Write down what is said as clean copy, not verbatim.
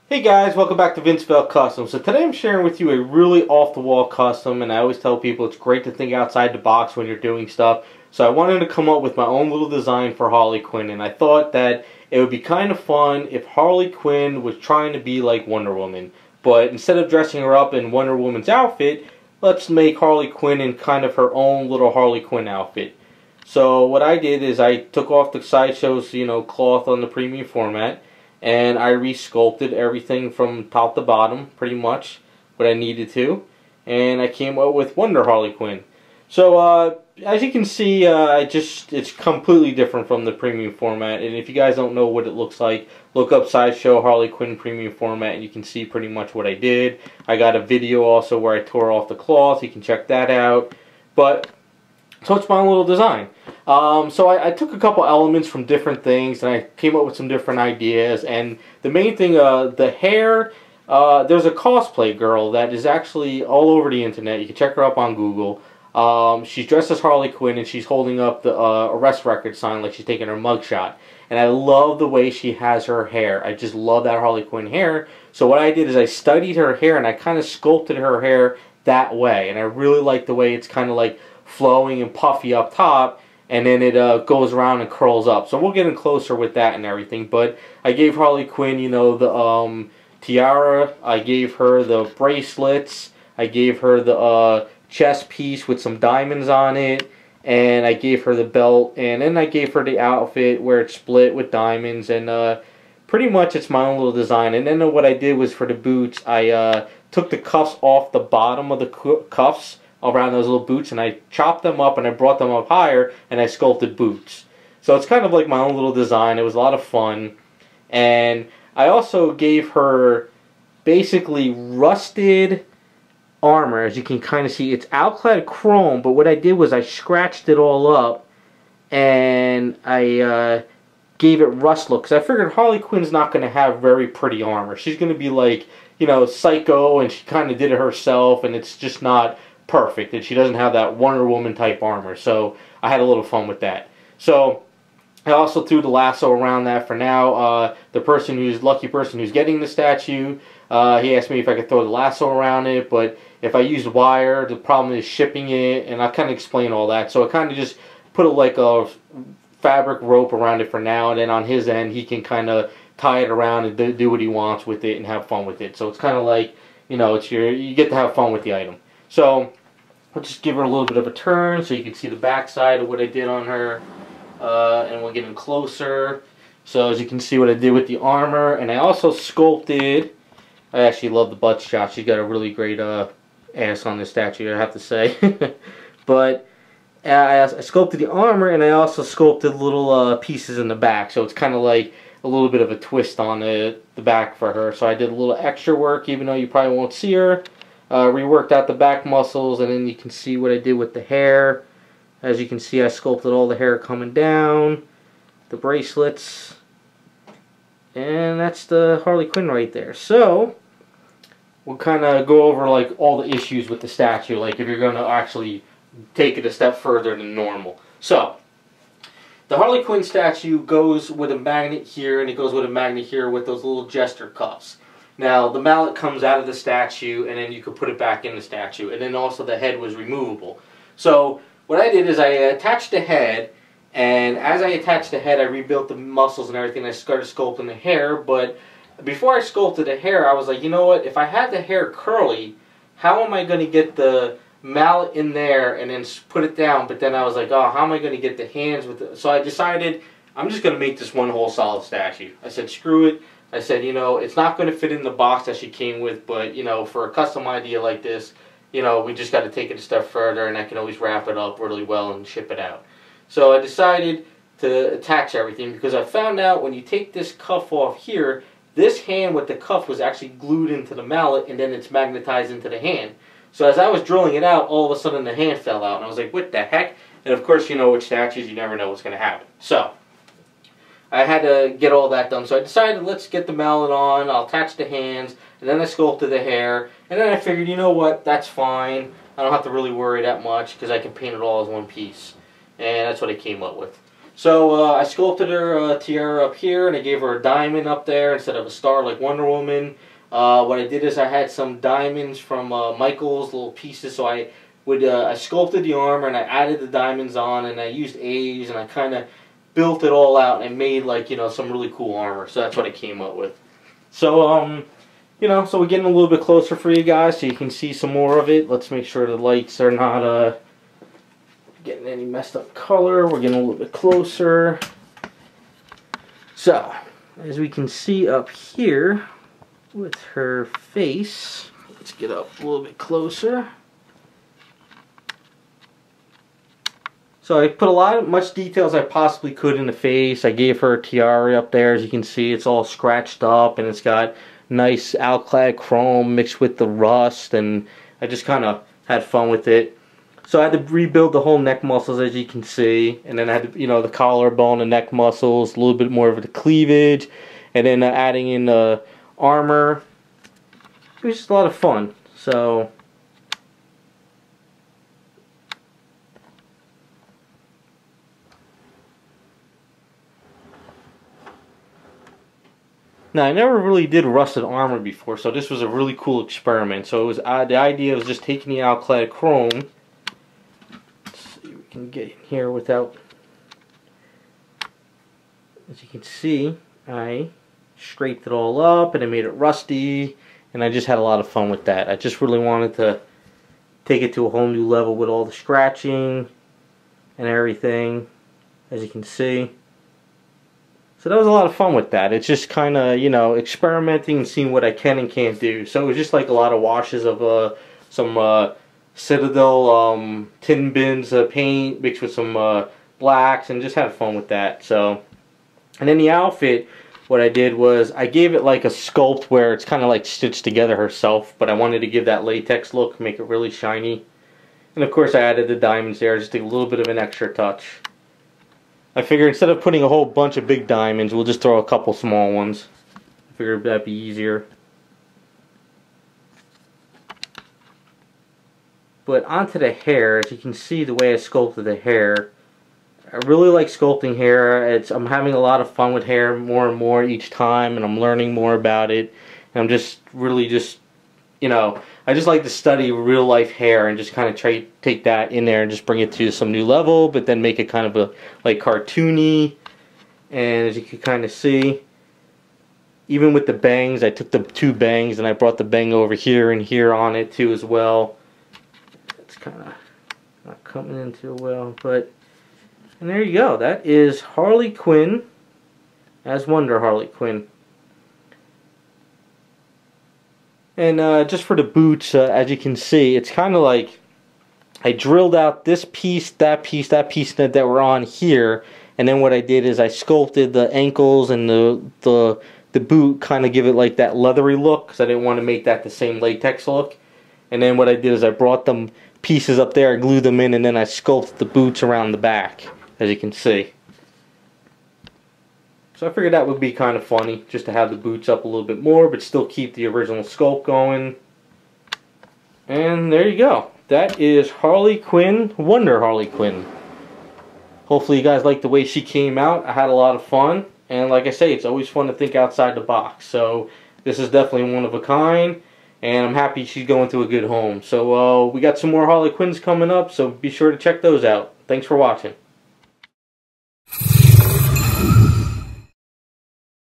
Hey guys, welcome back to Vince-Vell Custom. So today I'm sharing with you a really off-the-wall custom, and I always tell people it's great to think outside the box when you're doing stuff. So I wanted to come up with my own little design for Harley Quinn, and I thought that it would be kind of fun if Harley Quinn was trying to be like Wonder Woman. But instead of dressing her up in Wonder Woman's outfit, let's make Harley Quinn in kind of her own little Harley Quinn outfit. So what I did is I took off the Sideshow's, cloth on the premium format, and I resculpted everything from top to bottom, pretty much what I needed to, and I came up with Wonder Harley Quinn. So as you can see, it's completely different from the premium format, and if you guys don't know what it looks like, look up Sideshow Harley Quinn premium format and you can see pretty much what I did. I got a video also where I tore off the cloth, you can check that out. So it's my own little design. So I took a couple elements from different things and I came up with some different ideas. And the main thing, the hair, there's a cosplay girl that is actually all over the internet. You can check her up on Google. She's dressed as Harley Quinn and she's holding up the arrest record sign like she's taking her mugshot. And I love the way she has her hair. I just love that Harley Quinn hair. So what I did is I studied her hair and I kind of sculpted her hair that way. And I really like the way it's kind of like flowing and puffy up top, and then it goes around and curls up. So we'll get in closer with that and everything. But I gave Harley Quinn, the tiara. I gave her the bracelets. I gave her the chest piece with some diamonds on it. And I gave her the belt. And then I gave her the outfit where it's split with diamonds. And pretty much it's my own little design. And then what I did was for the boots, I took the cuffs off the bottom of the cuffs around those little boots, and I chopped them up and I brought them up higher and I sculpted boots. So it's kind of like my own little design. It was a lot of fun. And I also gave her basically rusted armor. As you can kind of see, it's outclad chrome, but what I did was I scratched it all up and I gave it rust look, because I figured Harley Quinn's not going to have very pretty armor. She's going to be like, psycho, and she kind of did it herself, and it's just not perfect, and she doesn't have that Wonder Woman type armor. So I had a little fun with that. So I also threw the lasso around that for now. The lucky person who's getting the statue, he asked me if I could throw the lasso around it, but if I used wire, the problem is shipping it, and I kind of explain all that. So I kind of just put a fabric rope around it for now, and then on his end he can kind of tie it around and do what he wants with it and have fun with it. So it's kind of like, you get to have fun with the item. So I'll just give her a little bit of a turn so you can see the back side of what I did on her, and we'll get in closer. So as you can see what I did with the armor, and I also sculpted, I actually love the butt shot. She's got a really great ass on this statue, I have to say. But I sculpted the armor, and I also sculpted little pieces in the back, so it's kind of like a little bit of a twist on the back for her. So I did a little extra work, even though you probably won't see her. Reworked out the back muscles, and then you can see what I did with the hair. As you can see, I sculpted all the hair coming down, the bracelets, and that's the Harley Quinn right there. So we'll kind of go over like all the issues with the statue, like if you're going to actually take it a step further than normal. So the Harley Quinn statue goes with a magnet here, and it goes with a magnet here with those little jester cuffs. Now, the mallet comes out of the statue, and then you could put it back in the statue. And then also the head was removable. So what I did is I attached the head, and as I attached the head, I rebuilt the muscles and everything. I started sculpting the hair, but before I sculpted the hair, I was like, you know what? If I had the hair curly, how am I going to get the mallet in there and then put it down? But then I was like, oh, how am I going to get the hands with it? So I decided I'm just going to make this one whole solid statue. I said, screw it. I said, it's not going to fit in the box that she came with, but, for a custom idea like this, we just got to take it a step further, and I can always wrap it up really well and ship it out. So I decided to attach everything, because I found out when you take this cuff off here, this hand with the cuff was actually glued into the mallet, and then it's magnetized into the hand. So as I was drilling it out, all of a sudden the hand fell out, and I was like, what the heck? And of course, with statues, you never know what's going to happen. So I had to get all that done, so I decided let's get the mallet on, I'll attach the hands, and then I sculpted the hair, and then I figured, you know what, that's fine, I don't have to really worry that much, because I can paint it all as one piece, and that's what I came up with. So I sculpted her tiara up here, and I gave her a diamond up there instead of a star like Wonder Woman. What I did is I had some diamonds from Michael's little pieces, so I sculpted the armor and I added the diamonds on, and I used A's, and I kind of built it all out and made, like, you know, some really cool armor. So that's what I came up with. So you know, so we're getting a little bit closer for you guys so you can see some more of it. Let's make sure the lights are not getting any messed up color. We're getting a little bit closer. So, as we can see up here with her face, let's get up a little bit closer. So I put much detail as I possibly could in the face. I gave her a tiara up there. As you can see, it's all scratched up, and it's got nice alclad chrome mixed with the rust, and I just kind of had fun with it. So I had to rebuild the whole neck muscles, as you can see, and then I had to, you know, the collarbone and neck muscles, a little bit more of the cleavage, and then adding in the armor. It was just a lot of fun. So now, I never really did rusted armor before, so this was a really cool experiment. So it was the idea was just taking the alclad chrome. Let's see if we can get in here without. As you can see, I scraped it all up and I made it rusty, and I just had a lot of fun with that. I just really wanted to take it to a whole new level with all the scratching and everything, as you can see. So that was a lot of fun with that. It's just kind of, you know, experimenting and seeing what I can and can't do. So it was just like a lot of washes of some Citadel tin bins paint mixed with some blacks, and just had fun with that. So, and then the outfit, what I did was I gave it like a sculpt where it's kind of like stitched together herself, but I wanted to give that latex look, make it really shiny. And of course I added the diamonds there, just a little bit of an extra touch. I figured instead of putting a whole bunch of big diamonds, we'll just throw a couple small ones. I figured that'd be easier. But onto the hair, as you can see the way I sculpted the hair. I really like sculpting hair. I'm having a lot of fun with hair more and more each time, and I'm learning more about it. And I'm just really just, you know, I just like to study real life hair and just kind of take that in there and just bring it to some new level, but then make it kind of like cartoony. And as you can kind of see, even with the bangs, I took the two bangs and I brought the bang over here and here on it too as well. It's kind of not coming in too well, but, and there you go. That is Harley Quinn as Wonder Harley Quinn. And just for the boots, as you can see, it's kind of like I drilled out this piece, that piece, that piece that were on here, and then what I did is I sculpted the ankles and the boot, kind of give it like that leathery look, because I didn't want to make that the same latex look. And then what I did is I brought them pieces up there, I glued them in, and then I sculpted the boots around the back, as you can see. So I figured that would be kind of funny, just to have the boots up a little bit more, but still keep the original sculpt going. And there you go. That is Harley Quinn, Wonder Harley Quinn. Hopefully you guys like the way she came out. I had a lot of fun. And like I say, it's always fun to think outside the box. So this is definitely one of a kind. And I'm happy she's going to a good home. So we got some more Harley Quinns coming up, so be sure to check those out. Thanks for watching.